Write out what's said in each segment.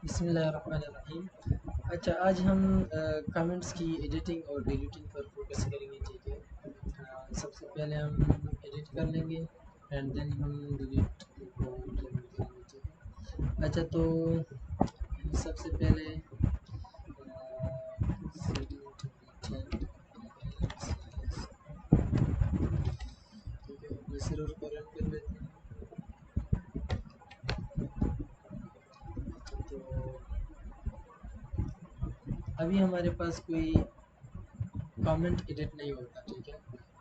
बिस्मिल्लाहिर्रहमानिर्रहीम। अच्छा, आज हम कमेंट्स की एडिटिंग और डिलीटिंग पर फोकस करेंगे। ठीक है, सबसे पहले हम एडिट कर लेंगे एंड देन हम डिलीट को इम्प्लीमेंट करेंगे। ठीक है, अच्छा तो सबसे पहले ठीक है, अपने सर्वर को रन कर लेते हैं। तो अभी हमारे पास कोई कमेंट एडिट नहीं होता। ठीक है,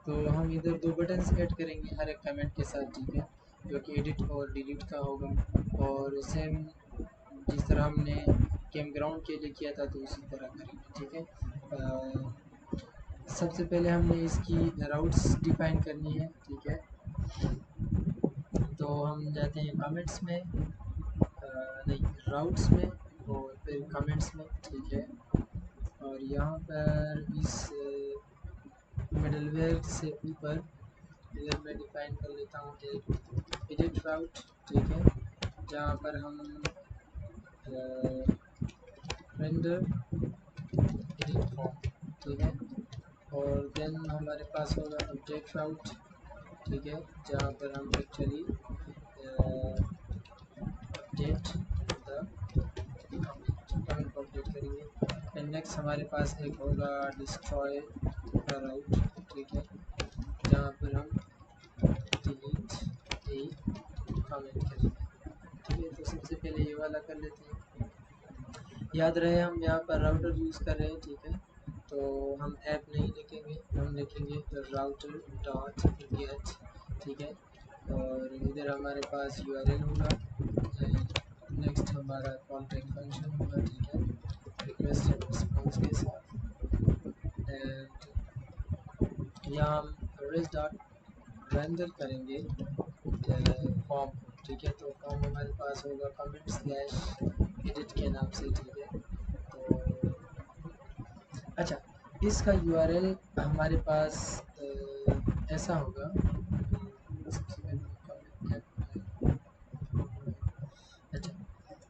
तो हम इधर दो बटन्स ऐड करेंगे हर एक कमेंट के साथ। ठीक है, जो कि एडिट और डिलीट का होगा, और सेम जिस तरह हमने कैम ग्राउंड के लिए किया था तो उसी तरह करेंगे। ठीक है, सबसे पहले हमने इसकी राउट्स डिफाइन करनी है। ठीक है, तो हम जाते हैं कमेंट्स में, नहीं राउट्स में, और फिर कमेंट्स में। ठीक है, और यहाँ पर इस मिडलवेयर से ऊपर इधर मैं डिफाइन कर लेता हूँ एक एडिट राउट। ठीक है, जहाँ पर हम रेंडर एडिट फॉर्म। ठीक है, और देन हमारे पास होगा अपडेट राउट। ठीक है, जहाँ पर हम एक्चुअली अपडेट द कमेंट को अपडेट करेंगे। एंड नेक्स्ट हमारे पास एक होगा डिस्ट्रॉय राउट। ठीक है, जहाँ पर हम डिलीट ए कमेंट करेंगे। ठीक है, तो सबसे पहले ये वाला कर लेते हैं। याद रहे हम यहाँ पर राउटर यूज़ कर रहे हैं। ठीक है, तो हम ऐप नहीं लिखेंगे, हम लिखेंगे राउटर डॉट गेट। ठीक है, और इधर हमारे पास URL होगा, नेक्स्ट हमारा कॉन्टैक्ट फंक्शन होगा। ठीक है, रिक्वेस्ट एंड रिस्पॉन्स के साथ, एंड यहाँ हम रेज डॉट रेंडर करेंगे फॉर्म। ठीक है, तो फॉर्म हमारे पास होगा कमेंट स्लैश एडिट के नाम से। ठीक है, तो अच्छा, इसका URL हमारे पास ऐसा होगा। अच्छा,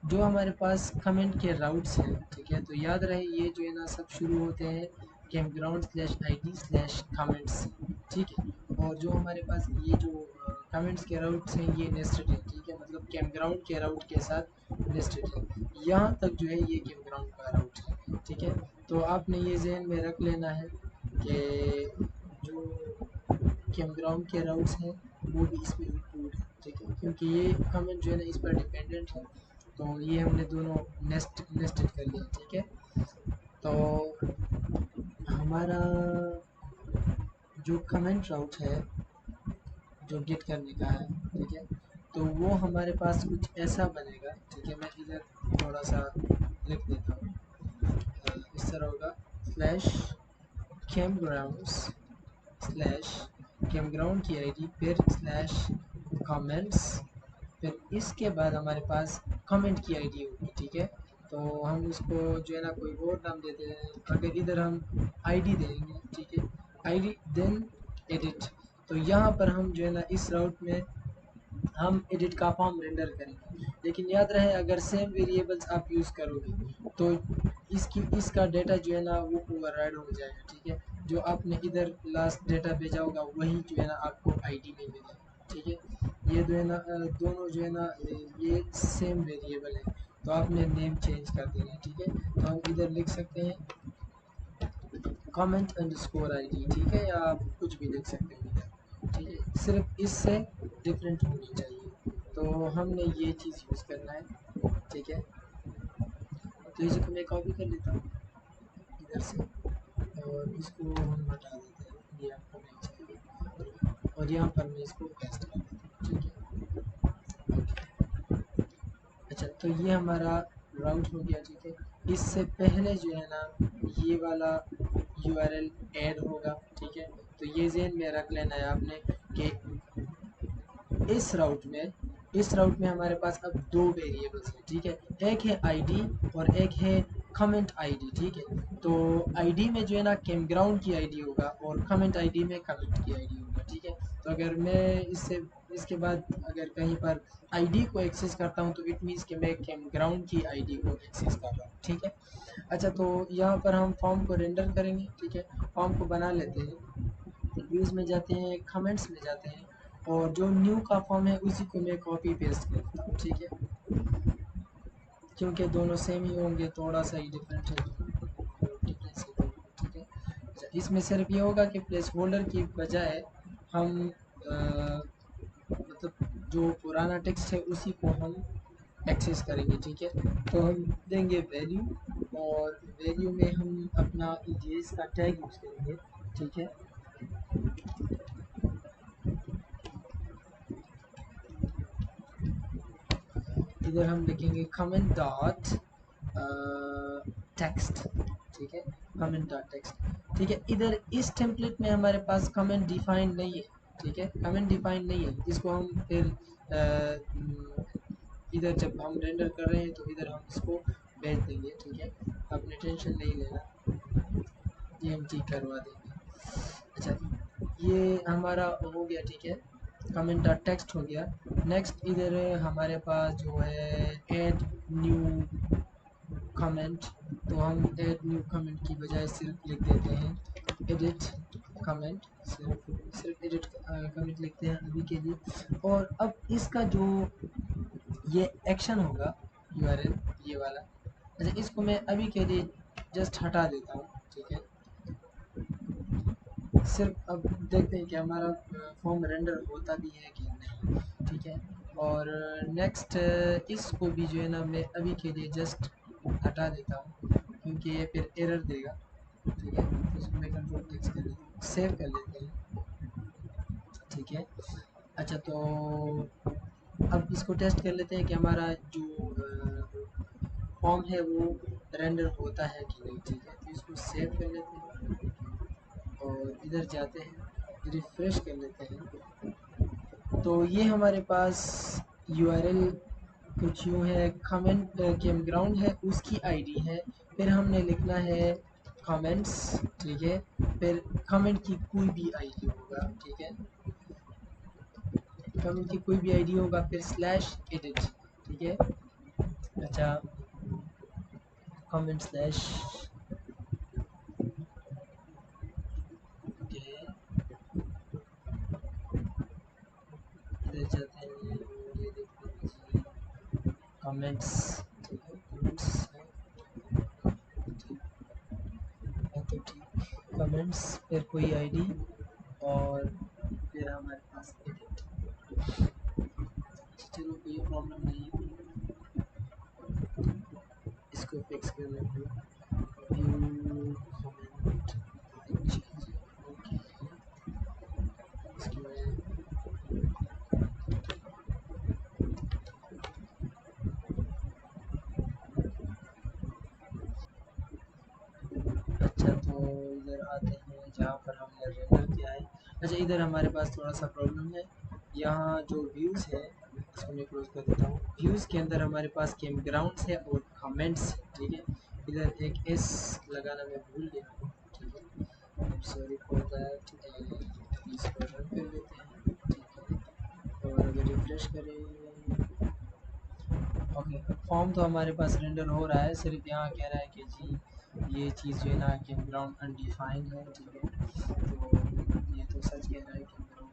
जो हमारे पास कमेंट के राउट्स हैं। ठीक है, तो याद रहे ये जो है ना सब शुरू होते हैं कैम्पग्राउंड स्लैश ID स्लैश कमेंट्स से। ठीक है, और जो हमारे पास ये जो कमेंट्स के राउट्स हैं ये नेस्टेड है। ठीक है, मतलब कैम्पग्राउंड के राउट के साथ नेस्टेड है। यहाँ तक जो है ये कैम्पग्राउंड का राउट है। ठीक है, तो आपने ये जहन में रख लेना है कि जो कैम्पग्राउंड के राउट्स हैं वो भी इसमें इंक्लूड है। ठीक है, क्योंकि ये कमेंट जो है ना इस पर डिपेंडेंट है, तो ये हमने दोनों नेस्टेड कर लिया। ठीक है, तो हमारा जो कमेंट राउट है जो गेट करने का है। ठीक है, तो वो हमारे पास कुछ ऐसा बनेगा। ठीक है, मैं इधर थोड़ा सा लिख देता हूँ, इस तरह होगा स्लैश कैम्पग्राउंड्स स्लैश कैम्पग्राउंड की ID फिर स्लैश कमेंट्स, फिर इसके बाद हमारे पास कमेंट की ID होगी। ठीक है, तो हम इसको जो है ना कोई और नाम देते हैं। अगर इधर हम ID देंगे, ठीक है, ID देन एडिट, तो यहाँ पर हम जो है ना इस राउट में हम एडिट का फॉर्म रेंडर करेंगे। लेकिन याद रहे अगर सेम वेरिएबल्स आप यूज़ करोगे तो इसका डेटा जो है ना वो ओवरराइड हो जाएगा। ठीक है, जो आपने इधर लास्ट डेटा भेजा होगा वही जो है ना आपको ID में मिलेगा। ठीक है, ये जो है ना दोनों जो है ना ये सेम वेरिएबल है, तो आपने नेम चेंज कर देना है। ठीक है, तो हम इधर लिख सकते हैं कमेंट अंडरस्कोर ID। ठीक है, या आप कुछ भी लिख सकते हैं इधर। ठीक है, सिर्फ इससे डिफरेंट होनी चाहिए, तो हमने ये चीज़ यूज़ करना है। ठीक है, तो इसको मैं कॉपी कर लेता हूँ इधर से, और इसको हम हटा देते हैं, ये आपको नहीं चाहिए, और यहाँ पर मैं इसको पेस्ट कर देता हूँ। ठीक है, अच्छा, तो ये हमारा राउट हो गया। ठीक है, इससे पहले जो है ना ये वाला URL ऐड होगा। ठीक है, तो ये ज़हन में रख लेना है आपने कि इस राउट में हमारे पास अब दो वेरिएबल्स हैं। ठीक है, एक है ID और एक है कमेंट ID। ठीक है, तो ID में जो है ना कैम्पग्राउंड की ID होगा और कमेंट ID में कमेंट की ID होगा। ठीक है, तो अगर मैं इससे इसके बाद अगर कहीं पर आईडी को एक्सेस करता हूँ तो इट मीन्स कि मैं कैम ग्राउंड की आईडी को एक्सेस कर रहा हूँ, ठीक है। अच्छा, तो यहाँ पर हम फॉर्म को रेंडर करेंगे, ठीक है। फॉर्म को बना लेते हैं, व्यूज़ में जाते हैं, कमेंट्स में जाते हैं, और जो न्यू का फॉर्म है उसी को मैं कॉपी पेस्ट करता हूँ, ठीक है। क्योंकि दोनों सेम ही होंगे, थोड़ा सा ही डिफरेंस है, डिफरेंस है, ठीक है। अच्छा, इसमें सिर्फ ये होगा कि प्लेस होल्डर की बजाय हम मतलब जो पुराना टेक्स्ट है उसी को हम एक्सेस करेंगे, ठीक है। तो हम देंगे वैल्यू, और वैल्यू में हम अपना ईजेस का टैग यूज़ करेंगे, ठीक है। इधर हम लिखेंगे कमेंट डॉट टेक्स्ट, ठीक है। कमेंट डॉट टेक्स्ट, ठीक है। इधर इस टेम्पलेट में हमारे पास कमेंट डिफाइन नहीं है, ठीक है। कमेंट डिफाइन नहीं है, इसको हम फिर इधर जब हम रेंडर कर रहे हैं तो इधर हम इसको भेज देंगे, ठीक है। आपने टेंशन नहीं लेना, ये हम ठीक करवा देंगे। अच्छा, ये हमारा हो गया, ठीक है। कमेंट डॉट टेक्स्ट हो गया। नेक्स्ट इधर हमारे पास जो है ऐड न्यू कमेंट, तो हम ऐड न्यू कमेंट की बजाय सिर्फ लिख देते हैं एडिट कमेंट, सिर्फ एडिट कमेंट लिखते हैं अभी के लिए। और अब इसका जो ये एक्शन होगा यूआरएल ये वाला, अच्छा इसको मैं अभी के लिए जस्ट हटा देता हूँ, ठीक है। सिर्फ अब देखते हैं कि हमारा फॉर्म रेंडर होता भी है कि नहीं, ठीक है। और नेक्स्ट इसको भी जो है ना मैं अभी के लिए जस्ट हटा देता हूँ, क्योंकि ये फिर एरर देगा, ठीक है। तो इसको मैं कंट्रोल टेक्स्ट कर लेता हूँ, सेव कर लेते हैं, ठीक है। अच्छा, तो अब इसको टेस्ट कर लेते हैं कि हमारा जो फॉर्म है वो रेंडर होता है कि नहीं, ठीक है। तो इसको सेव कर लेते हैं और इधर जाते हैं, रिफ्रेश कर लेते हैं। तो ये हमारे पास यूआरएल कुछ यूँ है, कमेंट कैम ग्राउंड है उसकी आईडी है, फिर हमने लिखना है कमेंट्स, ठीक है। फिर कमेंट की कोई भी आईडी होगा, ठीक है। कमेंट की कोई भी आईडी होगा, फिर स्लैश एडिट, ठीक है। अच्छा, कमेंट स्लैश, ओके, इधर जाते हैं और ये देख लीजिए कमेंट्स, ठीक है। कमेंट्स है तो ठीक, कमेंट्स फिर कोई आईडी, और फिर हमारे पास एडिट। चलो कोई प्रॉब्लम नहीं है, इसको फिक्स कर लेते हैं। व्यू कमेंट ओके, इसकी वजह, अच्छा तो इधर आते हैं जहाँ पर हमने रेंडर किया है। अच्छा, इधर हमारे पास थोड़ा सा प्रॉब्लम है, यहाँ जो व्यूज़ है इसको मैं क्लोज कर देता हूँ। व्यूज़ के अंदर हमारे पास कैम ग्राउंड्स है और कमेंट्स, ठीक है। इधर एक एस लगाना मैं भूल गया हूँ, ठीक है। सॉरी फॉर दैट, इसको रन कर लेते हैं, ठीक है। और अगर रिफ्रेश करें, ओके, फॉर्म तो हमारे पास रेंडर हो रहा है, सिर्फ यहाँ कह रहा है कि जी ये चीज़ जो है ना कैम ग्राउंड अनडिफाइंड है, ठीक है। तो ये तो सच कह रहा है कैम ग्राउंड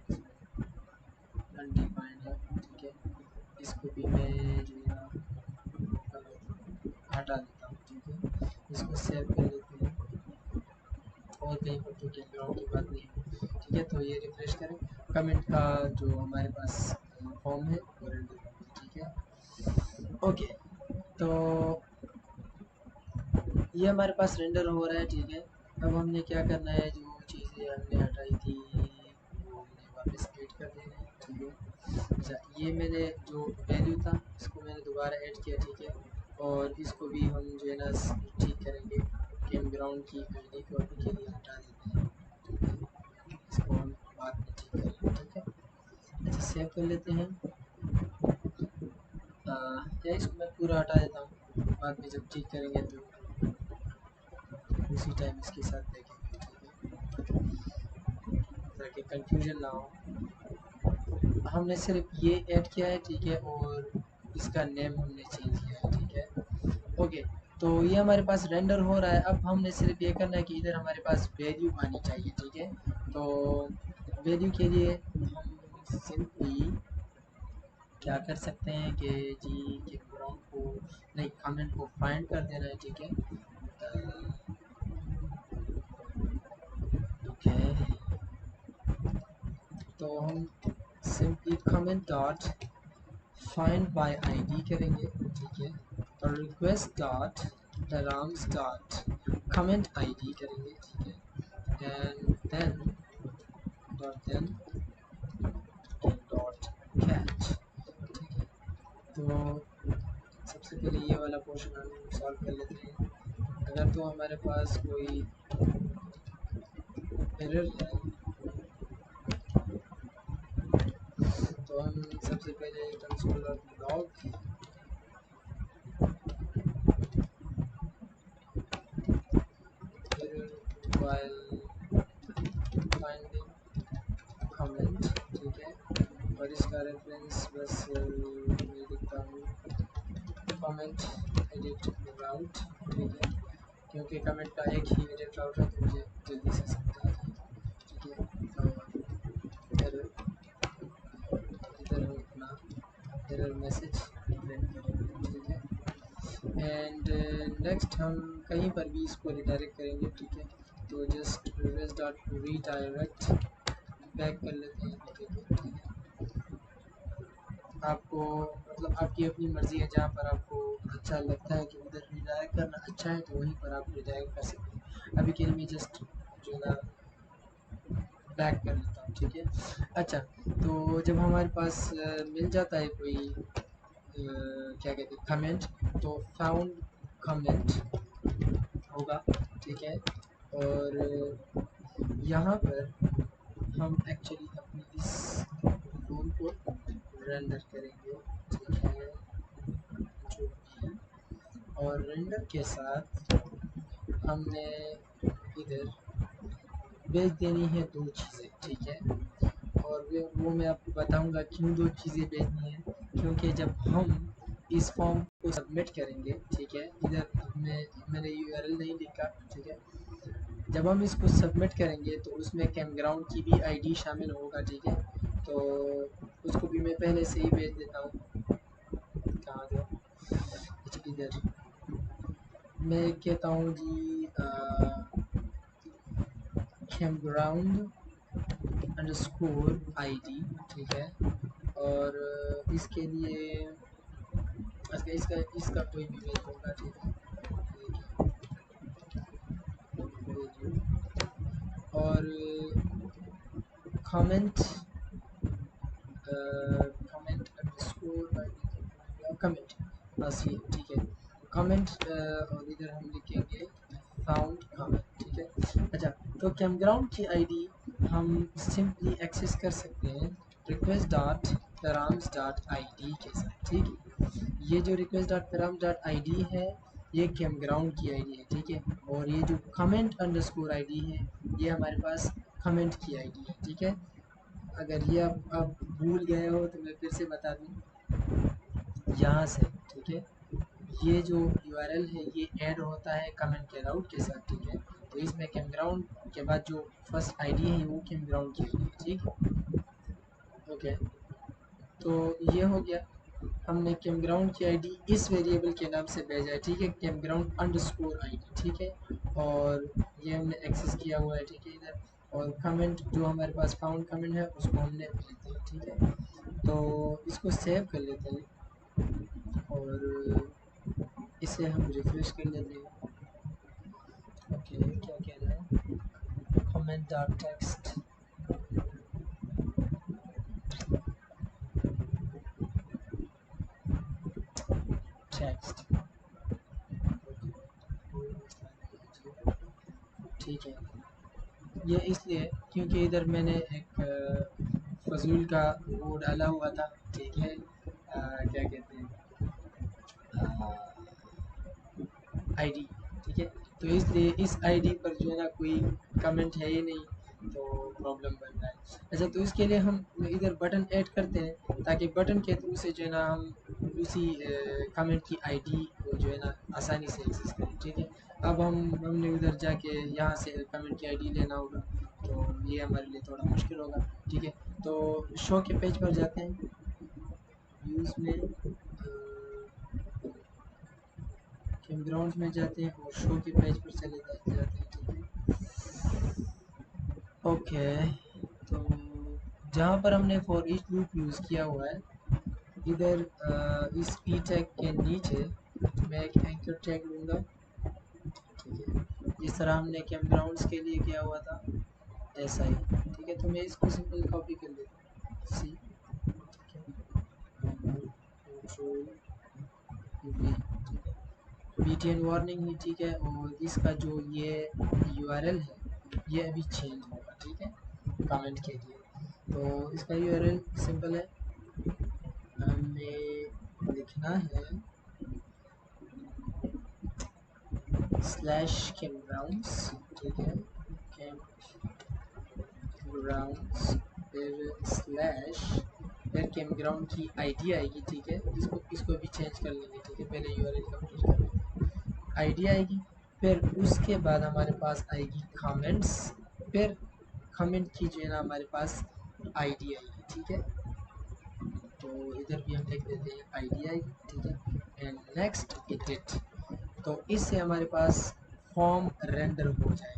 अनडिफाइंड है, ठीक है। इसको भी मैं जो है ना हटा देता हूँ, ठीक है। इसको सेव कर लेते हैं, और कहीं पर तो कैम ग्राउंड की बात नहीं है, ठीक है। तो ये रिफ्रेश करें, कमेंट का जो हमारे पास फॉर्म है वो रेंडर हो गया, ठीक है। ओके, तो ये हमारे पास रेंडर हो रहा है, ठीक है। अब हमने क्या करना है, जो चीज़ें हमने हटाई थी वो हमने वापस ऐड कर देना है, ठीक है। अच्छा, ये मैंने जो वैल्यू था इसको मैंने दोबारा ऐड किया, ठीक है। और इसको भी हम जो है ना ठीक करेंगे, कैम ग्राउंड की आईडी को अभी के लिए हटा देते हैं, ठीक है। इसको हम बाद में ठीक करेंगे, ठीक है। अच्छा, सेव कर लेते हैं। या इसको मैं पूरा हटा देता हूँ, बाद में जब ठीक करेंगे तो उसी टाइम इसके साथ देखेंगे, ठीक है, ताकि कंफ्यूजन ना हो। हमने सिर्फ ये ऐड किया है, ठीक है, और इसका नेम हमने चेंज किया है, ठीक है। ओके, तो ये हमारे पास रेंडर हो रहा है। अब हमने सिर्फ ये करना है कि इधर हमारे पास वैल्यू आनी चाहिए, ठीक है। तो वैल्यू के लिए हम सिंपली क्या कर सकते हैं कि जी के ग्राउंड को नहीं, कमेंट को फाइंड कर देना है, ठीक है। ओके, तो हम simply comment dot find by ID करेंगे, ठीक है, और request dot params dot comment ID करेंगे, ठीक है, एंड देन डॉट कैच, ठीक है। तो सबसे पहले ये वाला पोर्शन हम सॉल्व कर लेते हैं। अगर तो हमारे पास कोई एरर है तो हम सबसे पहले console log error while finding comment, ठीक है, और इसका रेफरेंस बस मैं लिखता हूँ कमेंट एडिट राउट, ठीक है, क्योंकि कमेंट का एक ही एडिट राउट है तो मुझे जल्दी से समझ आ जाए, ठीक है। और एरर, इधर हम अपना एरर मैसेज प्रिंट करेंगे, ठीक है। एंड नेक्स्ट हम कहीं पर भी इसको रिडायरेक्ट करेंगे, ठीक है। तो just reverse dot redirect back कर लेते हैं, ठीक है, ठीक है। आपको मतलब आपकी अपनी मर्ज़ी है, जहाँ पर आपको अच्छा लगता है कि उधर रिडायरेक्ट करना अच्छा है तो वहीं पर आप रिडायरेक्ट कर सकते हैं। अभी के लिए मैं जस्ट जो है ना बैक कर लेता हूँ, ठीक है। अच्छा, तो जब हमारे पास मिल जाता है कोई क्या कहते हैं कमेंट, तो फाउंड कमेंट होगा, ठीक है। और यहाँ पर हम एक्चुअली अपनी इस फ़ोन को रेंडर करेंगे, ठीक है, जो भी, और रेंडर के साथ हमने इधर भेज देनी है दो चीज़ें, ठीक है। और वो मैं आपको बताऊंगा क्यों दो चीज़ें भेजनी है, क्योंकि जब हम इस फॉर्म को सबमिट करेंगे, ठीक है, इधर मैंने यूआरएल नहीं लिखा, ठीक है। जब हम इसको सबमिट करेंगे तो उसमें कैम्पग्राउंड की भी आईडी शामिल होगा, ठीक है। तो उसको भी मैं पहले से ही भेज देता हूँ। कहाँ गया, अच्छा इधर मैं कहता हूँ जी कैम्पग्राउंड अंडरस्कोर आईडी, ठीक है। और इसके लिए इसका इसका इसका कोई भी भेज दूँगा, ठीक है, और comment comment underscore ID comment, बस ये, ठीक है, कमेंट। और इधर हम लिखेंगे फाउंड कमेंट, ठीक है। अच्छा, तो कैम्पग्राउंड की आईडी हम सिंपली एक्सेस कर सकते हैं request dot params dot ID के साथ, ठीक है। ये जो request dot params dot ID है ये कैम्पग्राउंड की आईडी है, ठीक है। और ये जो कमेंट अंडरस्कोर आईडी है ये हमारे पास कमेंट की आईडी है, ठीक है। अगर ये आप भूल गए हो तो मैं फिर से बता दूँ यहाँ से, ठीक है। ये जो यूआरएल है ये ऐड होता है कमेंट के राउट के साथ, ठीक है। तो इसमें कैम्पग्राउंड के बाद जो फर्स्ट आईडी है वो कैम्पग्राउंड की आईडी है, ठीक है। ओके, तो ये हो गया, हमने कैम्पग्राउंड की आईडी इस वेरिएबल के नाम से भेजा है, ठीक है, कैम्पग्राउंड अंडरस्कोर आईडी, ठीक है। और ये हमने एक्सेस किया हुआ है, ठीक है, इधर। और कमेंट जो हमारे पास फाउंड कमेंट है उसको हमने भेज दिया, ठीक है। तो इसको सेव कर लेते हैं और इसे हम रिफ्रेश कर लेते हैं। ओके, क्या कह रहा है, कमेंट डॉट टेक्स्ट, टेक्स्ट, ठीक है। ये इसलिए क्योंकि इधर मैंने एक फजूल का वो डाला हुआ था, ठीक है, क्या कहते हैं आईडी, ठीक है। तो इसलिए इस आईडी पर जो है ना कोई कमेंट है ही नहीं, तो प्रॉब्लम बन रहा है। अच्छा, तो इसके लिए हम इधर बटन ऐड करते हैं ताकि बटन के थ्रू से जो है ना हम उसी कमेंट की आईडी को जो है ना आसानी से एक्सेस करें। ठीक है, अब हमने उधर जाके यहाँ से कमेंट की आईडी लेना होगा, तो ये हमारे लिए थोड़ा मुश्किल होगा। ठीक है, तो शो के पेज पर जाते हैं, व्यूज़ में कैमग्राउंड में जाते हैं और शो के पेज पर चले जाते हैं। ठीक है, ओके, तो जहाँ पर हमने फॉर ईच लूप यूज़ किया हुआ है, इधर इस ई टैग के नीचे मैं एक एंकर टैग लूँगा। ठीक है, जिस तरह हमने कैमग्राउंड्स के लिए किया हुआ था ऐसा ही। ठीक है, तो मैं इसको सिंपल कॉपी कर लेता हूँ, सी, कंट्रोल वी, बीटीएन वार्निंग ही। ठीक है, और इसका जो ये यूआरएल है ये अभी चेंज होगा। ठीक है, कमेंट के लिए, तो इसका यूआरएल सिंपल है, हमें लिखना है स्लैश कैमग्राउंड्स। ठीक है, कैमग्राउंड्स, फिर स्लैश, फिर कैमग्राउंड की आईडी आएगी। ठीक है, इसको भी चेंज कर लेंगे। ठीक है, पहले यूआरएल कंप्लीट कर लेंगे, आईडी आएगी, फिर उसके बाद हमारे पास आएगी कमेंट्स, फिर कमेंट की जो है ना हमारे पास आईडी आएगी। ठीक है, तो इधर भी हम लिख देते हैं आईडी आएगी। ठीक है, एंड नेक्स्ट एडिट, तो इससे हमारे पास फॉर्म रेंडर हो जाए।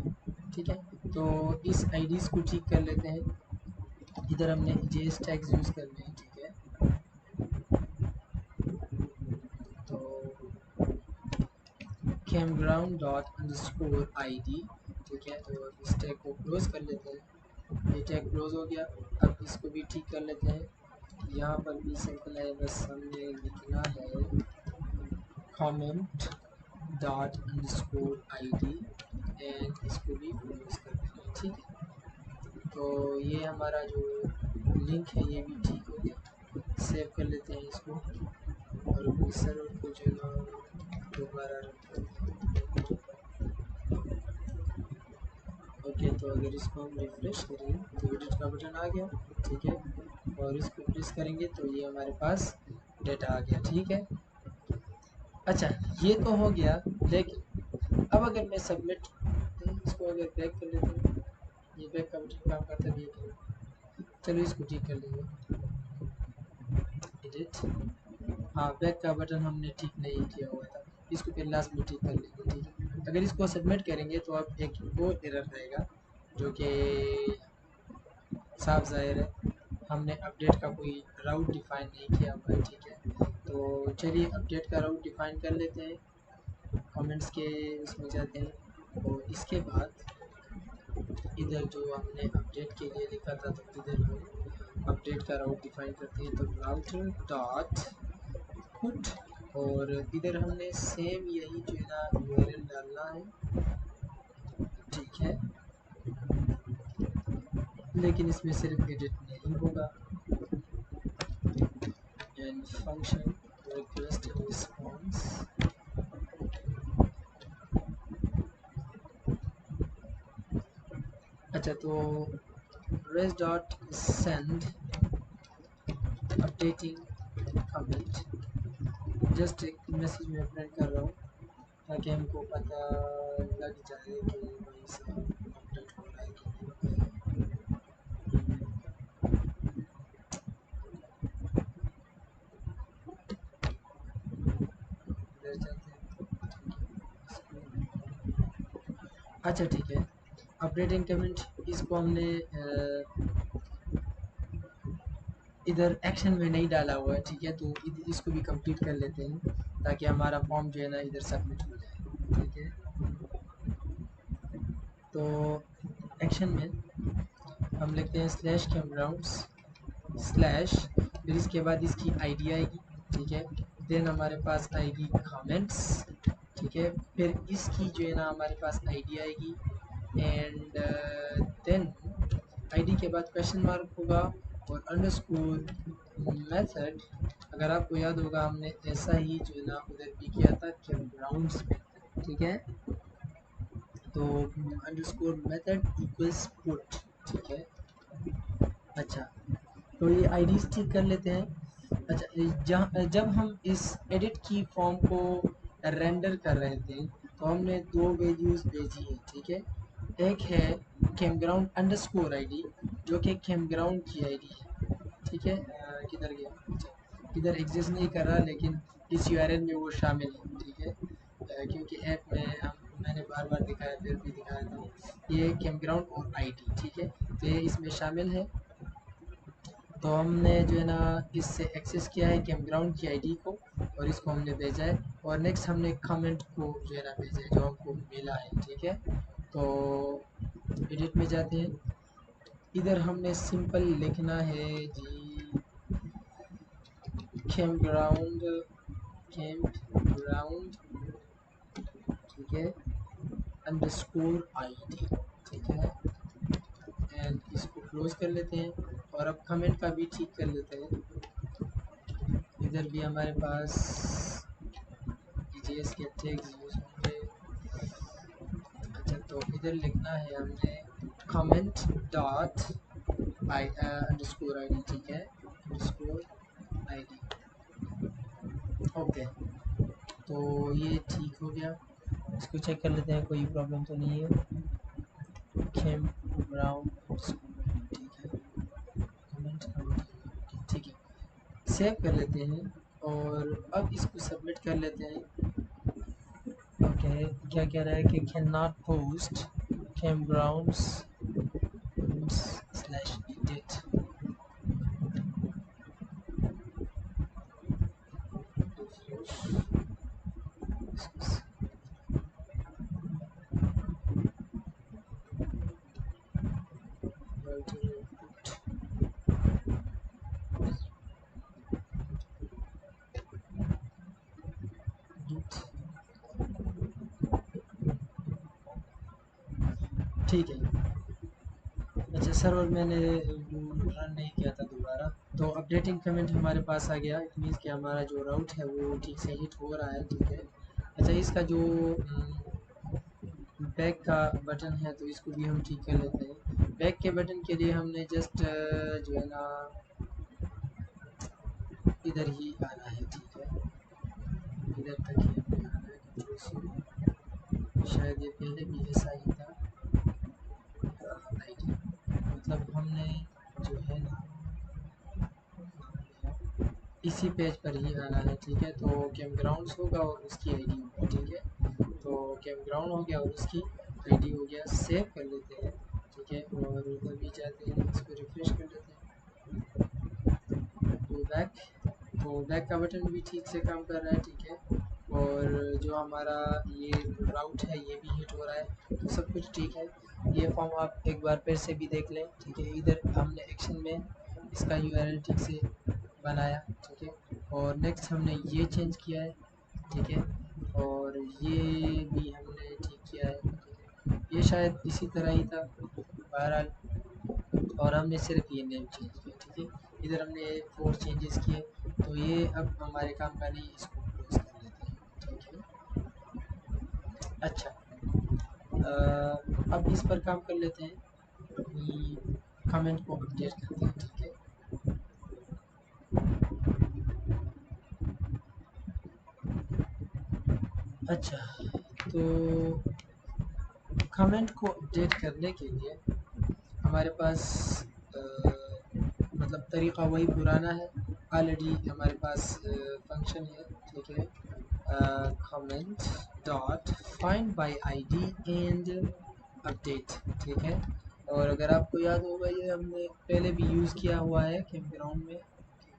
ठीक है, तो इस आईडीज़ को ठीक कर लेते हैं, इधर हमने जेएस टैग्स यूज़ करने हैं। ठीक है, तो कैमग्राउंड डॉट अंडरस्कोर ID। ठीक है, तो इस टैग को क्लोज कर लेते हैं, ये टैग क्लोज हो गया। अब इसको भी ठीक कर लेते हैं, यहाँ पर भी सिंपल है, बस हमने लिखना है comment dot underscore ID and इसको भी क्लोज कर देना है। ठीक है, तो ये हमारा जो लिंक है ये भी ठीक हो गया। सेव कर लेते हैं इसको और अपने सर्वर को जो है ना दोबारा रन कर देते हैं। ओके, तो अगर इसको हम रिफ्रेश करें तो एडिट का बटन आ गया। ठीक है, और इसको प्रेस करेंगे तो ये हमारे पास डेटा आ गया। ठीक है, अच्छा, ये तो हो गया, लेकिन अब अगर मैं सबमिट, इसको अगर बैक कर लेते हैं, ये बैक का बटन काम करता है, ये करें, चलो इसको ठीक कर लेंगे, एडिट, हाँ, बैक का बटन हमने ठीक नहीं किया हुआ था, इसको फिर लास्ट में ठीक कर लेंगे। ठीक है, अगर इसको सबमिट करेंगे तो अब एक और एरर रहेगा जो कि साफ जाहिर है हमने अपडेट का कोई राउट डिफाइन नहीं किया हुआ है। ठीक है, तो चलिए अपडेट का राउट डिफाइन कर लेते हैं, कमेंट्स के उसमें जाते हैं और इसके बाद इधर जो हमने अपडेट के लिए लिखा था तो इधर हम अपडेट का राउट डिफाइन करते हैं, तो राउटर डॉट पुट, और इधर हमने सेम यही जो है ना यूआरएल डालना है। ठीक है, लेकिन इसमें सिर्फ एडिट नहीं होगा, and function request and response, अच्छा, तो res dot send updating comment, just एक मैसेज में प्रिंट कर रहा हूँ ताकि हमको पता लग जाए कि वहीं से अपडेट हो रहा है कि नहीं, जाते हैं। अच्छा, ठीक है, अपडेटिंग कमेंट, इसको हमने इधर एक्शन में नहीं डाला हुआ है। ठीक है, तो इसको भी कंप्लीट कर लेते हैं ताकि हमारा फॉर्म जो है ना इधर सबमिट हो जाए। ठीक है, तो एक्शन में हम लिखते हैं स्लैश कैमग्राउंड्स स्लैश, फिर इसके बाद इसकी आईडी आएगी। ठीक है, देन हमारे पास आएगी कमेंट्स। ठीक है, फिर इसकी जो है ना हमारे पास आईडी आएगी, एंड देन आईडी के बाद क्वेश्चन मार्क होगा और अंडरस्कोर मेथड, अगर आपको याद होगा हमने ऐसा ही जो है ना उधर भी किया था कैमग्राउंड्स में। ठीक है, तो अंडरस्कोर मेथड इक्वल्स पुट। ठीक है। अच्छा, तो ये आईडीज ठीक कर लेते हैं। अच्छा, जहाँ जब हम इस एडिट की फॉर्म को रेंडर कर रहे थे तो हमने दो वैल्यूज़ भेजी हैं, ठीक है। एक है कैमग्राउंड अंडरस्कोर आईडी जो कि कैमग्राउंड की आईडी है, ठीक है। किधर गया? अच्छा, किधर एग्जिस्ट नहीं कर रहा लेकिन इस यूआरएल में वो शामिल है, ठीक है। क्योंकि ऐप में मैंने बार बार दिखाया, फिर भी दिखा देता हूँ। ये कैमग्राउंड और आईडी, ठीक है, तो ये इसमें शामिल है। तो हमने जो है ना इससे एक्सेस किया है कैमग्राउंड की आईडी को और इसको हमने भेजा है। और नेक्स्ट हमने कमेंट को जो है ना भेजा है जो हमको मिला है, ठीक है। तो एडिट में जाते हैं, इधर हमने सिंपल लिखना है जी कैमग्राउंड, कैमग्राउंड, ठीक है, अंडरस्कोर आईडी, ठीक है। एंड इसको क्लोज कर लेते हैं और अब कमेंट का भी ठीक कर लेते हैं। इधर भी हमारे पास जीएस के टैग्स यूज होंगे। अच्छा, तो इधर लिखना है हमने comment dot I underscore ID, ठीक है, अंडरस्कोर आईडी। ओके, तो ये ठीक हो गया। इसको चेक कर लेते हैं कोई प्रॉब्लम तो नहीं है। कैम ब्राउन, ठीक है, कमेंट कमेंट, ठीक है। सेव कर लेते हैं और अब इसको सबमिट कर लेते हैं। ओके, क्या कह रहा है कि can not post camp grounds slash edit. ठीक है। अच्छा, सर्वर मैंने रन नहीं किया था दोबारा, तो अपडेटिंग कमेंट हमारे पास आ गया। इट मीन्स कि हमारा जो राउट है वो ठीक से हिट हो रहा है, ठीक है। अच्छा, इसका जो बैक का बटन है तो इसको भी हम ठीक कर लेते हैं। बैक के बटन के लिए हमने जस्ट जो है ना इधर ही आना है, ठीक है, इधर तक ही हमें आना है। शायद ये पहले भी ऐसा ही था। आईडी मतलब हमने जो है ना इसी पेज पर ही आना है, ठीक है। तो कैम ग्राउंड्स होगा और उसकी आईडी होगी, ठीक है। तो कैम ग्राउंड हो गया और उसकी आईडी हो गया। सेव कर लेते हैं, ठीक है, और उधर भी जाते हैं, इसको रिफ्रेश कर लेते हैं। तो बैक का बटन भी ठीक से काम कर रहा है, ठीक है। और जो हमारा ये राउट है ये भी हिट हो रहा है, तो सब कुछ ठीक है। ये फॉर्म आप एक बार फिर से भी देख लें, ठीक है। इधर हमने एक्शन में इसका यूआरएल ठीक से बनाया, ठीक है। और नेक्स्ट हमने ये चेंज किया है, ठीक है। और ये भी हमने ठीक किया है, ठीक है। ये शायद इसी तरह ही था बहरहाल। और हमने सिर्फ ये नेम चेंज किया, ठीक है। इधर हमने 4 चेंजेस किए, तो ये अब हमारे काम का नहीं, इसको क्लोज कर लेते हैं, ठीक है। अच्छा, अब इस पर काम कर लेते हैं, अपनी कमेंट को अपडेट करते हैं, ठीक है। अच्छा, तो कमेंट को अपडेट करने के लिए हमारे पास मतलब तरीका वही पुराना है। ऑलरेडी हमारे पास फंक्शन है, ठीक है, comment dot find by ID and update, ठीक है। और अगर आपको याद होगा ये हमने पहले भी यूज़ किया हुआ है कैंप ग्राउंड में।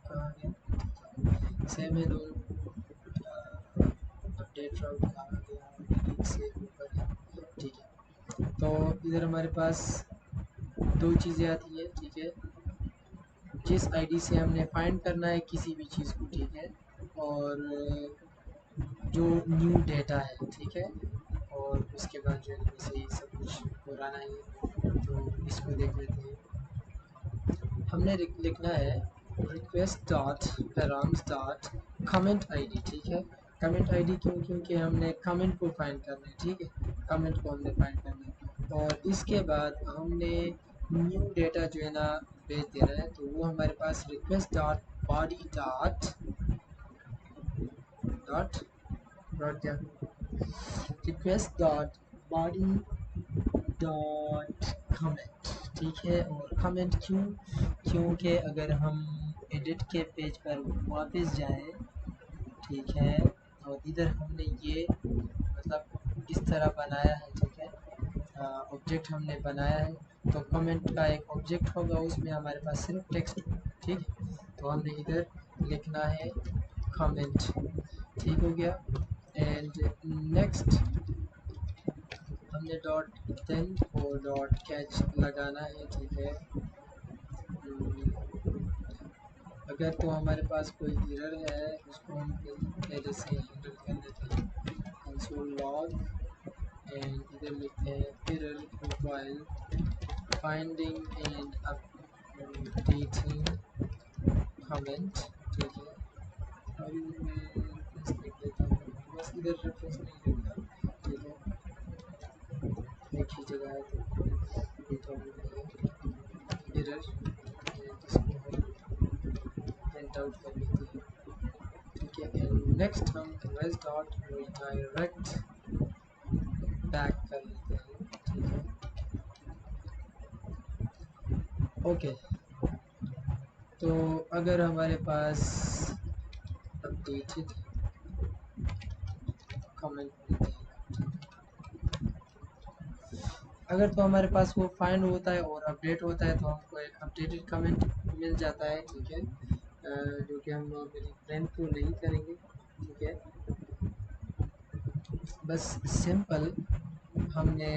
कहाँ गया? सेम है दोनों। अपडेट राउट कहाँ गया? से ऊपर है, ठीक है। तो इधर हमारे पास दो चीज़ें आती हैं, ठीक है। जिस आईडी से हमने फाइंड करना है किसी भी चीज़ को, ठीक है। और जो न्यू डेटा है, ठीक है। और उसके बाद जो है वैसे ही सब कुछ पुराना ही है, तो इसको देख लेते हैं। हमने लिखना है request dot params dot comment ID, ठीक है। कमेंट आईडी क्यों? क्योंकि हमने कमेंट को फाइंड करना है, ठीक है। कमेंट को हमने फाइंड करना है और इसके बाद हमने न्यू डेटा जो है ना भेज देना है, तो वो हमारे पास request dot body dot dot dot क्या request dot body dot comment, ठीक है। और कमेंट क्यों, क्योंकि अगर हम एडिट के पेज पर वापस जाएं, ठीक है, और इधर हमने ये मतलब इस तरह बनाया है, ठीक है, ऑब्जेक्ट हमने बनाया है, तो कमेंट का एक ऑब्जेक्ट होगा, उसमें हमारे पास सिर्फ टेक्स्ट होगा, ठीक है। तो हमने इधर लिखना है कमेंट, ठीक हो गया। एंड नेक्स्ट हमने डॉट देन और डॉट कैच लगाना है, ठीक है। अगर तो हमारे पास कोई एरर है उसको हम पहले से हैंडल कर लेते हैं, कंसोल लॉग, एंड इधर लिखते हैं error profile finding and updating comment, ठीक है। और इधर मैं रेफरेंस लिख देता हूँ, बस इधर रेफरेंस नहीं लिखना, ठीक है, एक ही जगह है तो लिखा हुआ है एरर, इसको हम प्रिंट आउट कर लेते हैं, ठीक है। एंड नेक्स्ट हम res डॉट redirect बैक कर लेते हैं, ठीक है, ओके। तो अगर हमारे पास अपडेटेड कमेंट मिल जाएगा, अगर तो हमारे पास वो फाइंड होता है और अपडेट होता है तो हमको एक अपडेटेड कमेंट मिल जाता है, ठीक है, जो कि हम मेरी प्रिंट तो नहीं करेंगे, ठीक है। बस सिंपल हमने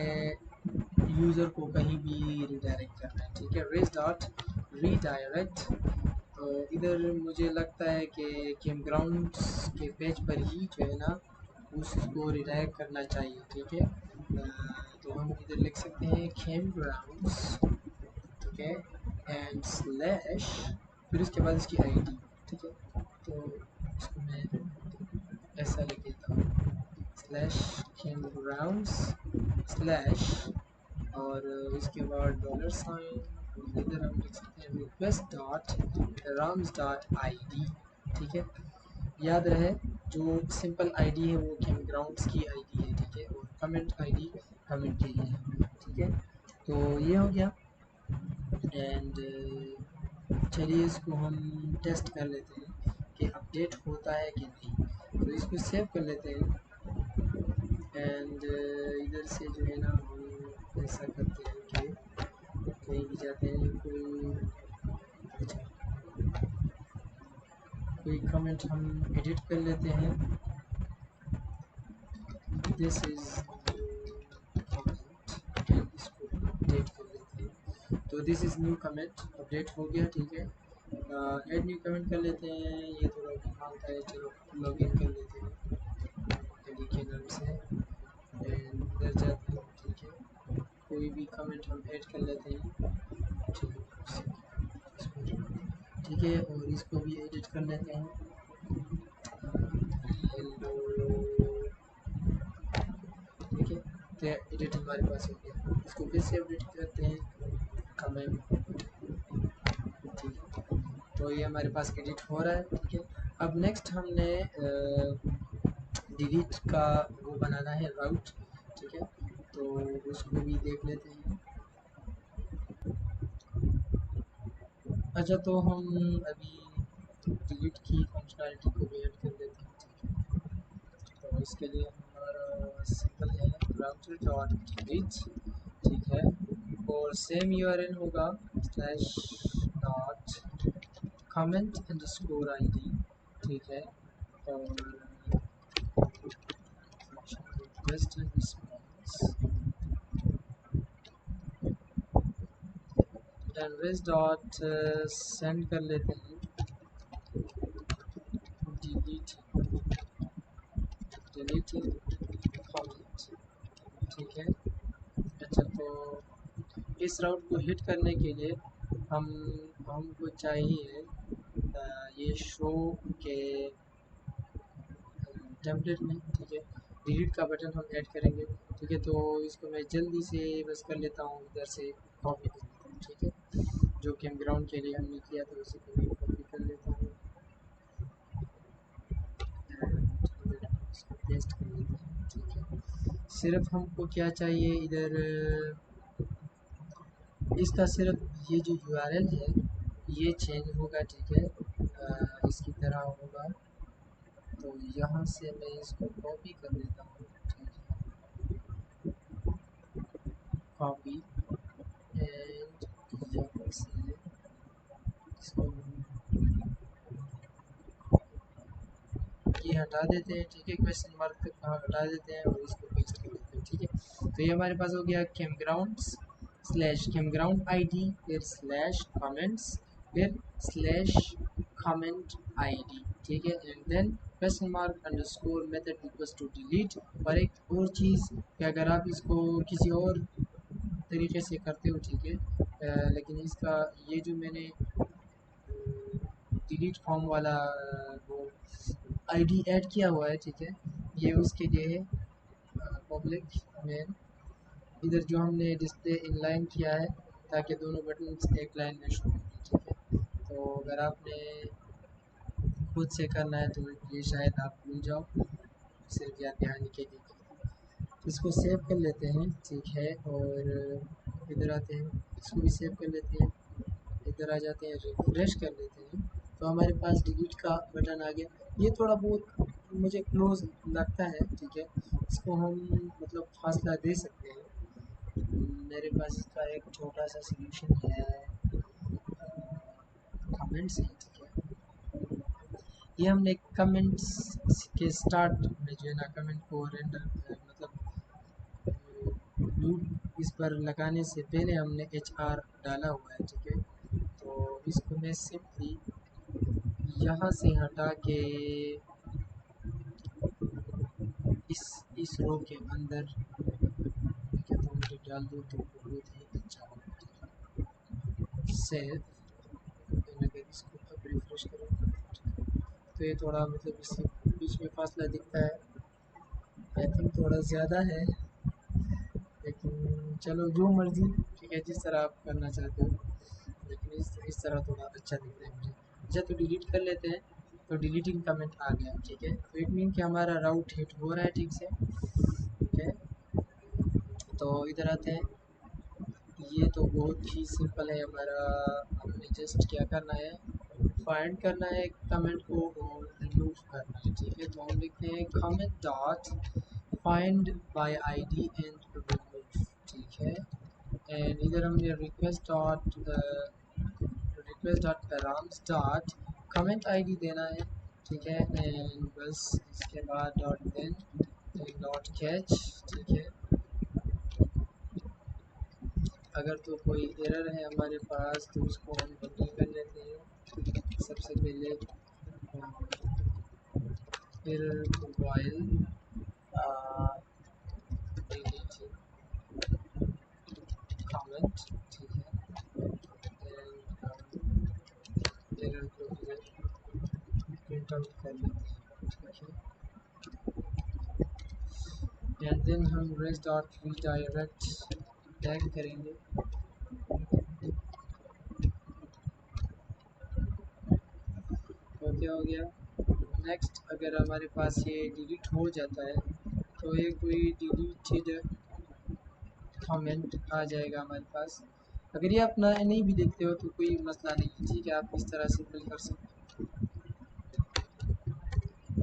यूज़र को कहीं भी रिडायरेक्ट करना है, ठीक है, रेज डॉट रीडायरेक्ट। तो इधर मुझे लगता है कि गेम ग्राउंड्स के पेज पर ही जो है ना उसको रिडायरेक्ट करना चाहिए, ठीक है। तो हम इधर लिख सकते हैं गेम ग्राउंड्स, ठीक है, एंड स्लैश, फिर उसके बाद इसकी आईडी, ठीक है। तो इसको मैं ऐसा लिख देता हूँ, स्लैश गेम ग्राउंड्स स्लैश, और उसके बाद डॉलर साइन, इधर हम लिख सकते हैं request dot Ram's dot I D, ठीक है। याद रहे जो सिंपल आईडी है वो गेम ग्राउंड्स की आईडी है, ठीक है, और कमेंट आईडी कमेंट के लिए है, ठीक है। तो ये हो गया। एंड चलिए इसको हम टेस्ट कर लेते हैं कि अपडेट होता है कि नहीं, तो इसको सेव कर लेते हैं। एंड इधर से जो है ना हम ऐसा करते हैं कि कहीं भी जाते हैं, कोई कमेंट हम एडिट कर लेते हैं, दिस इज कमेंट, एंड इसको अपडेट कर लेते हैं, तो this is new comment update हो गया, ठीक है। ऐड न्यू कमेंट कर लेते हैं, ये थोड़ा मांगता है, चलो लॉग इन कर लेते हैं एडी के नाम से, एंड इधर जाते हैं, ठीक है, कोई भी कमेंट हम ऐड कर लेते हैं, ठीक है, और इसको भी एडिट कर लेते हैं, हेलो, ठीक है। तो एडिट हमारे पास हो गया, इसको फिर से अपडेट करते हैं कमेंट, ठीक है। तो ये हमारे पास एडिट हो रहा है, ठीक है। अब नेक्स्ट हमने डिलीट का वो बनाना है राउट, ठीक है, तो उसको भी देख लेते हैं। अच्छा, तो हम अभी डिलीट की फंक्शनैलिटी को भी ऐड कर लेते हैं, ठीक है। तो इसके लिए हमारा सिंपल है राउटर डॉट डिलीट, ठीक है, और सेम यूआरएल होगा slash dot comment underscore ID, ठीक है, और request and response, address dot send कर लेते हैं डिलीट डिलीटेड कमेंट, ठीक है। अच्छा, तो इस राउट को हिट करने के लिए हम हमको चाहिए ये शो के टेम्पलेट में, ठीक है, डिलीट का बटन हम ऐड करेंगे, ठीक है। तो इसको मैं जल्दी से बस कर लेता हूँ इधर से कॉपी, ठीक है, जो कैंप ग्राउंड के लिए हमने किया था उसी को मैं कॉपी कर लेता हूँ एंड इसको पेस्ट कर लेते हैं। ठीक है, सिर्फ हमको क्या चाहिए इधर, इसका सिर्फ ये जो यूआरएल है ये चेंज होगा। ठीक है, इसकी तरह होगा, तो यहाँ से मैं इसको कॉपी कर लेता हूँ। कॉपी एंड यहाँ से इसको ये हटा देते हैं। ठीक है, क्वेश्चन मार्क तक कहाँ हटा देते हैं और इसको पेस्ट कर देते हैं। ठीक है, तो ये हमारे पास हो गया camp grounds slash camp ground ID, फिर स्लैश कमेंट्स, फिर स्लैश कमेंट ID। ठीक है, and then question mark underscore method equals to delete. और एक और चीज़ कि अगर आप इसको किसी और तरीके से करते हो, ठीक है, लेकिन इसका ये जो मैंने डिलीट फॉर्म वाला वो आईडी ऐड किया हुआ है, ठीक है, ये उसके लिए है पब्लिक में। इधर जो हमने डिस्प्ले इनलाइन किया है ताकि दोनों बटन एक लाइन में शो हों। ठीक है, तो अगर आपने खुद से करना है तो ये शायद आप भूल जाओ, सिर्फ याद दहानी के लिए इसको सेव कर लेते हैं। ठीक है, और इधर आते हैं, इसको भी सेव कर लेते हैं, इधर आ जाते हैं, रिफ्रेश कर लेते हैं, तो हमारे पास डिलीट का बटन आ गया। ये थोड़ा बहुत मुझे क्लोज लगता है। ठीक है, इसको हम मतलब फासला दे सकते हैं। मेरे पास इसका एक छोटा सा सलूशन है, कमेंट्स है। ठीक है, ये हमने कमेंट्स के स्टार्ट में जो है ना कमेंट को रेंडर मतलब लूप इस पर लगाने से पहले हमने HR डाला हुआ है। ठीक है, तो इसको मैं सिंपली यहाँ से हटा के इस रो के अंदर क्या तो मुझे डाल दूँ तो बहुत ही अच्छा होगा। सेव, अगर इसको अब रिफ्रेश करूँ तो ये थोड़ा मतलब इसके बीच में फासला दिखता है, आई थिंक थोड़ा ज़्यादा है, लेकिन चलो जो मर्ज़ी। ठीक है, जिस तरह आप करना चाहते हो, लेकिन इस तरह थोड़ा अच्छा दिखता है मुझे। अच्छा, तो डिलीट कर लेते हैं, तो डिलीटिंग कमेंट आ गया। ठीक है, तो इट मीन कि हमारा राउट हिट हो रहा है ठीक से। ठीक है, तो इधर आते हैं, ये तो बहुत ही सिंपल है हमारा। हमें जस्ट क्या करना है, फाइंड करना है कमेंट को और रिमूव करना है। ठीक है, तो हम लिखते हैं comment dot find by ID and remove. ठीक है, एंड इधर हमने request dot params dot comment ID देना है। ठीक है, एंड बस इसके बाद डॉट देन डॉट कैच। ठीक है, अगर तो कोई एरर है हमारे पास तो उसको हम हैंडल कर लेते हैं। सबसे पहले एरर वाइल कमेंट। ठीक है, एरर को प्रिंट आउट कर लेते हैं। ठीक है, एंड देन हम रेस डॉट रीडायरेक्ट टैग करेंगे। तो क्या हो गया, नेक्स्ट अगर हमारे पास ये डिलीट हो जाता है तो ये कोई डिलीटेड कमेंट आ जाएगा हमारे पास। अगर ये आप नहीं भी देखते हो तो कोई मसला नहीं है। ठीक है, आप इस तरह से फिल कर सकते हो।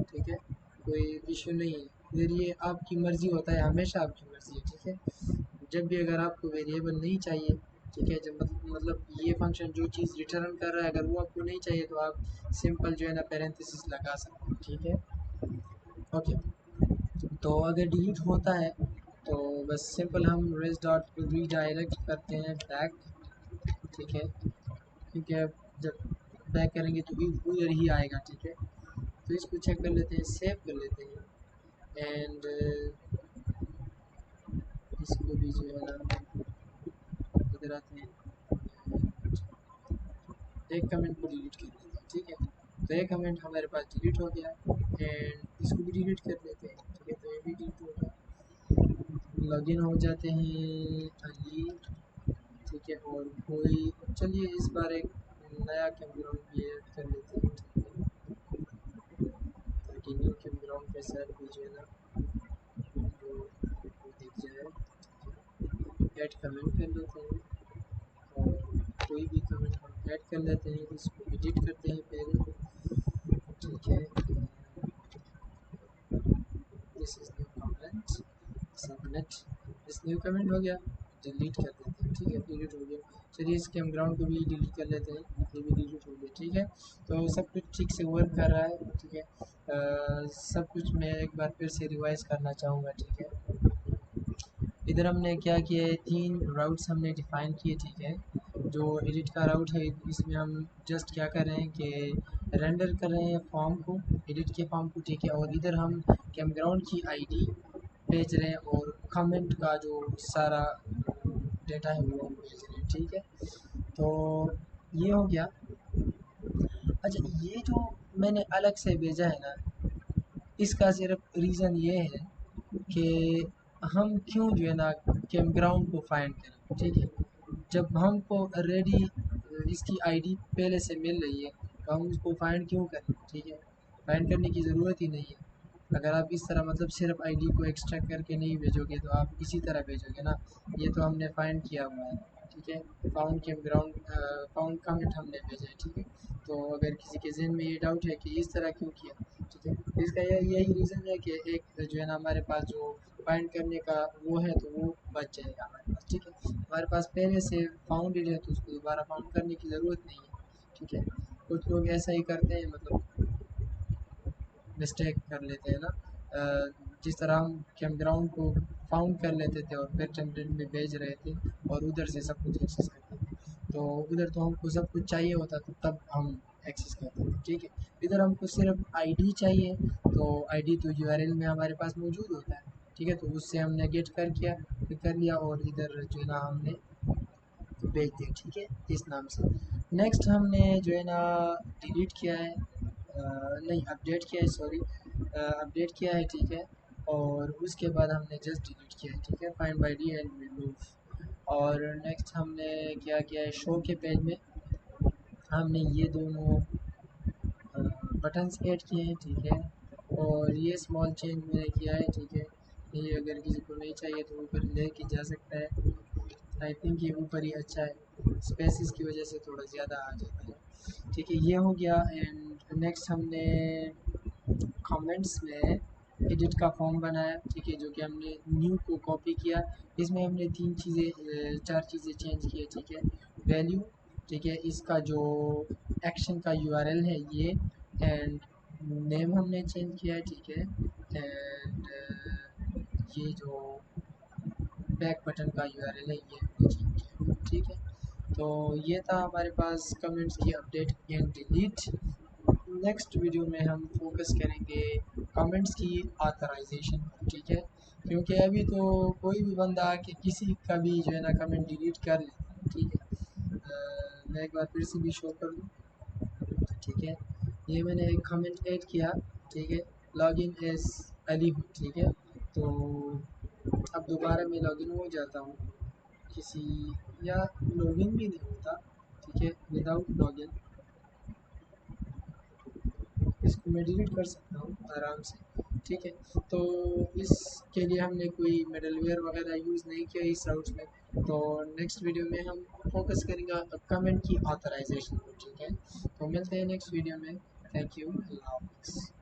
ठीक है, कोई इशू नहीं है, फिर ये आपकी मर्ज़ी होता है, हमेशा आपकी मर्ज़ी है। ठीक है, जब भी अगर आपको वेरिएबल नहीं चाहिए, ठीक है, जब मतलब ये फंक्शन जो चीज़ रिटर्न कर रहा है अगर वो आपको नहीं चाहिए तो आप सिंपल जो है ना पैरेंथेसिस लगा सकते हो। ठीक है, ओके, तो अगर डिलीट होता है तो बस सिंपल हम रेस डॉट रीडायरेक्ट करते हैं बैक। ठीक है, क्योंकि अब जब बैक करेंगे तो उधर ही आएगा। ठीक है, तो इसको चेक कर लेते हैं, सेव कर लेते हैं, एंड इसको भी जो है ना इधर आते हैं, एक कमेंट को डिलीट कर देते हैं। ठीक है, तो एक कमेंट हमारे पास डिलीट हो गया एंड इसको भी डिलीट कर देते हैं। ठीक है, तो ये भी डिलीट हो गया। लॉगिन हो जाते हैं अली। ठीक ठीक है। और कोई चलिए इस बार एक नया कैंप ग्राउंड भी ऐड कर लेते हैं, ठीक है, ताकि न्यू कैंप ग्राउंड पे सर भी जो है ना वो दिख जाए। ऐड कमेंट कर लेते हैं और कोई भी कमेंट हम ऐड कर लेते हैं, इसको एडिट करते हैं पहले, ठीक है। This is new comment, submit. इस न्यू कमेंट हो गया, डिलीट कर देते हैं, ठीक है, डिलीट हो गया। चलिए इस कैंप ग्राउंड को भी डिलीट कर लेते हैं, ये भी डिलीट हो गया, ठीक है। तो सब कुछ ठीक से वर्क कर रहा है, ठीक है। सब कुछ मैं एक बार फिर से रिवाइज करना चाहूँगा, ठीक है। इधर हमने क्या किया है, 3 राउट्स हमने डिफ़ाइन किए, ठीक है। जो एडिट का राउट है इसमें हम जस्ट क्या कर रहे हैं कि रेंडर कर रहे हैं फॉर्म को, एडिट के फॉर्म को, ठीक है। और इधर हम कैम्पग्राउंड की आईडी भेज रहे हैं और कमेंट का जो सारा डेटा है वो हम भेज रहे हैं, ठीक है। तो ये हो गया। अच्छा, ये जो मैंने अलग से भेजा है ना, इसका सिर्फ रीज़न ये है कि हम क्यों जो है ना कैम्पग्राउंड को फाइंड करें, ठीक है। जब हमको ऑलरेडी इसकी आईडी पहले से मिल रही है तो हम उसको फाइंड क्यों करें, ठीक है। फाइंड करने की ज़रूरत ही नहीं है। अगर आप इस तरह मतलब सिर्फ आईडी को एक्सट्रैक्ट करके नहीं भेजोगे तो आप इसी तरह भेजोगे ना। ये तो हमने फाइंड किया हुआ है, ठीक है। फाउंड कैम्पग्राउंड, फाउंड कमेंट हमने भेजा है, ठीक है। तो अगर किसी के जहन में ये डाउट है कि इस तरह क्यों किया, ठीक है, तो इसका यही रीज़न है कि एक जो है ना हमारे पास जो फाइंड करने का वो है तो वो बच जाएगा हमारे पास, ठीक है। हमारे पास पहले से फाउंडेड है तो उसको दोबारा फाउंड करने की ज़रूरत नहीं है, ठीक है। कुछ लोग ऐसा ही करते हैं, मतलब मिस्टेक कर लेते हैं ना। जिस तरह हम कैम्पग्राउंड को फाउंड कर लेते थे और फिर टेम्पलेट में भेज रहे थे और उधर से सब कुछ एक्सेस करते थे, तो उधर तो हमको सब कुछ चाहिए होता था तब हम एक्सेस करते थे, ठीक है। इधर हमको सिर्फ आईडी चाहिए, तो आईडी तो यूआरएल में हमारे पास मौजूद होता है, ठीक है। तो उससे हमने गेट कर लिया और इधर जो है ना हमने भेज दिया, ठीक है, इस नाम से। नेक्स्ट हमने जो है ना डिलीट किया है, नहीं अपडेट किया है, सॉरी, अपडेट किया है, ठीक है। और उसके बाद हमने जस्ट डिलीट किया है, ठीक है, find by D and remove. और नेक्स्ट हमने क्या किया है, शो के पेज में हमने ये दोनों बटन्स ऐड किए हैं, ठीक है। और ये स्मॉल चेंज मैंने किया है, ठीक है। ये अगर किसी को नहीं चाहिए तो ऊपर लेके जा सकता है। आई थिंक ये ऊपर ही अच्छा है, स्पेसिस की वजह से थोड़ा ज़्यादा आ जाता है, ठीक है। ये हो गया। एंड नेक्स्ट हमने कमेंट्स में एडिट का फॉर्म बनाया, ठीक है, जो कि हमने न्यू को कॉपी किया। इसमें हमने 4 चीज़ें चेंज की है, ठीक है। वैल्यू, ठीक है, इसका जो एक्शन का यूआरएल है ये, एंड नेम हमने चेंज किया है, ठीक है। एंड ये जो बैक बटन का यूआरएल है ये हमने चेंज किया, ठीक है। तो ये था हमारे पास कमेंट्स की update and delete. Next video में हम फोकस करेंगे कमेंट्स की ऑथराइजेशन, ठीक है। क्योंकि अभी तो कोई भी बंदा आके किसी का भी जो है ना कमेंट डिलीट कर लेता है, ठीक है। मैं एक बार फिर से भी शो कर दूँ, ठीक है। ये मैंने एक कमेंट ऐड किया, ठीक है, लॉगिन एज अली हूँ, ठीक है। तो अब दोबारा मैं लॉगिन हो जाता हूँ किसी, या लॉगिन भी नहीं होता, ठीक है, विदाउट लॉगिन इसको मैं डिलीट कर सकता हूँ आराम से, ठीक है। तो इसके लिए हमने कोई मिडलवेयर वगैरह यूज़ नहीं किया इस राउट्स में। तो नेक्स्ट वीडियो में हम फोकस करेंगे कमेंट की ऑथराइजेशन को, ठीक है। तो मिलते हैं नेक्स्ट वीडियो में। थैंक यू, अल्लाह हाफ़िज़।